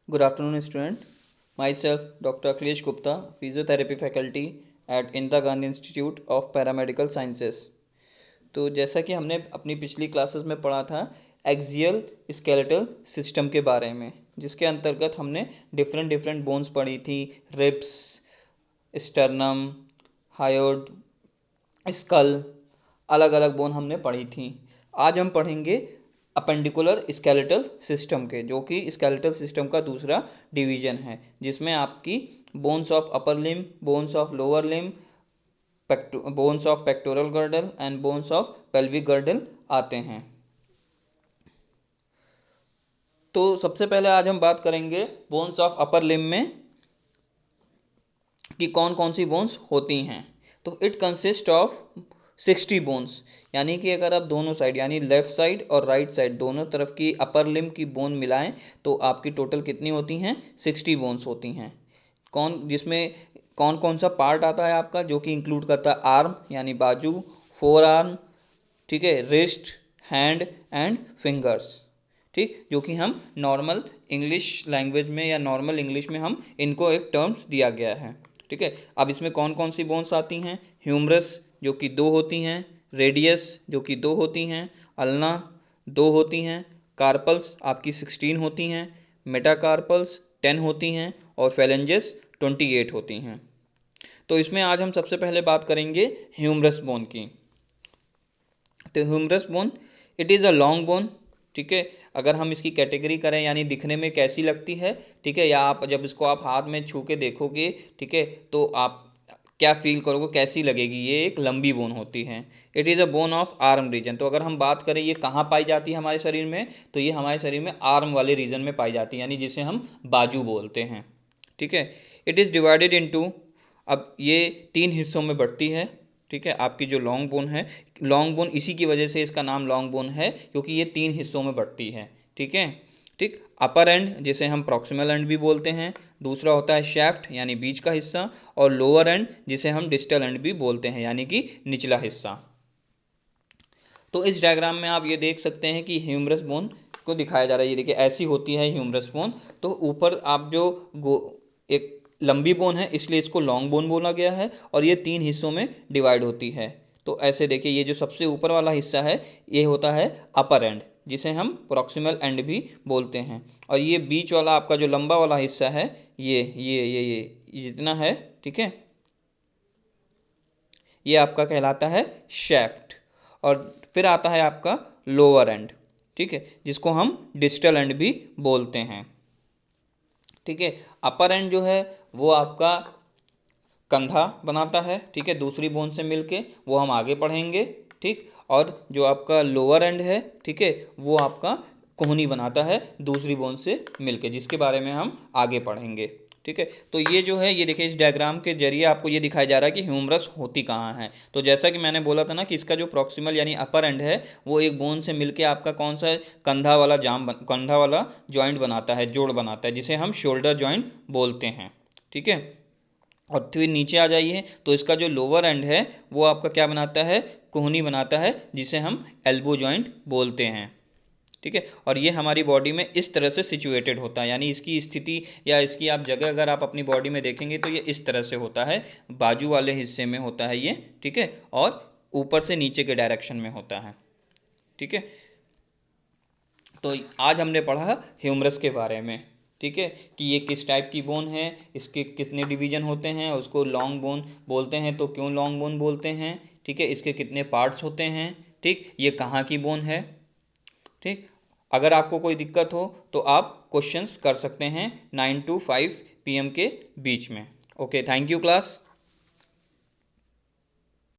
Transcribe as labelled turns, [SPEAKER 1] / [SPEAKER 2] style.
[SPEAKER 1] Good afternoon, student. Myself, Dr. Akhilesh Gupta, Physiotherapy Faculty at Indira Gandhi Institute of Paramedical Sciences. तो जैसा कि हमने अपनी पिछली क्लासेस में पढ़ा था एक्सियल स्केलेटल सिस्टम के बारे में, जिसके अंतर्गत हमने डिफरेंट डिफरेंट बोन्स पढ़ी थी। रिब्स, स्टर्नम, हायोड, स्कल, अलग अलग बोन हमने पढ़ी थी। आज हम पढ़ेंगे अपेंडिकुलर स्केलेटल सिस्टम के, जो कि स्केलेटल सिस्टम का दूसरा डिवीजन है, जिसमें आपकी bones of upper limb, bones of lower limb, bones of pectoral girdle and bones of pelvic girdle आते हैं। तो सबसे पहले आज हम बात करेंगे बोन्स ऑफ अपर लिम्ब में कि कौन कौन सी बोन्स होती हैं। तो इट कंसिस्ट ऑफ 60 बोन्स, यानी कि अगर आप दोनों साइड यानी लेफ्ट साइड और राइट साइड दोनों तरफ की अपर लिम्ब की बोन मिलाएं तो आपकी टोटल कितनी होती हैं? 60 बोन्स होती हैं। जिसमें कौन कौन सा पार्ट आता है आपका, जो कि इंक्लूड करता है आर्म यानी बाजू, फोर आर्म, ठीक है, रिस्ट, हैंड एंड फिंगर्स, ठीक, जो कि हम नॉर्मल इंग्लिश लैंग्वेज में या नॉर्मल इंग्लिश में हम इनको एक टर्म्स दिया गया है, ठीक है। अब इसमें कौन कौन सी बोन्स आती हैं? ह्यूमरस जो कि 2 होती हैं, रेडियस जो कि 2 होती हैं, अल्ना 2 होती हैं, कार्पल्स आपकी 16 होती हैं, मेटाकार्पल्स 10 होती हैं और फेलेंजेस 28 होती हैं। तो इसमें आज हम सबसे पहले बात करेंगे ह्यूमरस बोन की। तो humerus bone it is a long bone, ठीक है। अगर हम इसकी कैटेगरी करें यानी दिखने में कैसी लगती है, ठीक है, या आप जब इसको आप हाथ में छू के देखोगे, ठीक है, तो आप क्या फील करोगे, कैसी लगेगी? ये एक लंबी बोन होती है। It is a bone of arm region. तो अगर हम बात करें ये कहाँ पाई जाती है हमारे शरीर में, तो ये हमारे शरीर में आर्म वाले रीजन में पाई जाती है, यानी जिसे हम बाजू बोलते हैं, ठीक है। इट इज़ डिवाइडेड इनटू, अब ये 3 हिस्सों में बढ़ती है, ठीक है। आपकी जो लॉन्ग बोन है, लॉन्ग बोन इसी की वजह से इसका नाम लॉन्ग बोन है, क्योंकि ये 3 हिस्सों में बढ़ती है, ठीक है, ठीक। अपर एंड जिसे हम प्रॉक्सिमल एंड भी बोलते हैं, दूसरा होता है शैफ्ट यानी बीच का हिस्सा, और लोअर एंड जिसे हम डिस्टल एंड भी बोलते हैं यानी कि निचला हिस्सा। तो इस डायग्राम में आप ये देख सकते हैं कि ह्यूमरस बोन को दिखाया जा रहा है। ये देखिए ऐसी होती है ह्यूमरस बोन। तो ऊपर आप जो एक लंबी बोन है इसलिए इसको लॉन्ग बोन बोला गया है, और ये 3 हिस्सों में डिवाइड होती है। तो ऐसे देखिए, ये जो सबसे ऊपर वाला हिस्सा है ये होता है अपर एंड, जिसे हम प्रॉक्सिमल एंड भी बोलते हैं, और ये बीच वाला आपका जो लंबा वाला हिस्सा है ये जितना है, ठीक है, ये आपका कहलाता है शैफ्ट। और फिर आता है आपका लोअर एंड, ठीक है, जिसको हम डिस्टल एंड भी बोलते हैं, ठीक है। अपर एंड जो है वो आपका कंधा बनाता है, ठीक है, दूसरी बोन से मिलके, वो हम आगे पढ़ेंगे, ठीक। और जो आपका लोअर एंड है, ठीक है, वो आपका कोहनी बनाता है दूसरी बोन से मिलके, जिसके बारे में हम आगे पढ़ेंगे, ठीक है। तो ये जो है, ये देखिए इस डायग्राम के जरिए आपको ये दिखाया जा रहा है कि ह्यूमरस होती कहाँ है। तो जैसा कि मैंने बोला था ना कि इसका जो प्रॉक्सिमल यानी अपर एंड है वो एक बोन से मिलके आपका कौन सा कंधा वाला जॉइंट बनाता है, जोड़ बनाता है, जिसे हम शोल्डर जॉइंट बोलते हैं, ठीक है। और फिर नीचे आ जाइए तो इसका जो लोअर एंड है वो आपका क्या बनाता है? कोहनी बनाता है, जिसे हम एल्बो जॉइंट बोलते हैं, ठीक है। और ये हमारी बॉडी में इस तरह से सिचुएटेड होता है, यानी इसकी स्थिति या इसकी आप जगह अगर आप अपनी बॉडी में देखेंगे तो ये इस तरह से होता है, बाजू वाले हिस्से में होता है ये, ठीक है, और ऊपर से नीचे के डायरेक्शन में होता है, ठीक है। तो आज हमने पढ़ा ह्यूमरस के बारे में, ठीक है, कि ये किस टाइप की बोन है, इसके कितने डिवीजन होते हैं, उसको लॉन्ग बोन बोलते हैं तो क्यों लॉन्ग बोन बोलते हैं, ठीक है, इसके कितने पार्ट्स होते हैं, ठीक, ये कहाँ की बोन है, ठीक। अगर आपको कोई दिक्कत हो तो आप क्वेश्चंस कर सकते हैं 9 to 5 PM के बीच में। Okay, thank you class.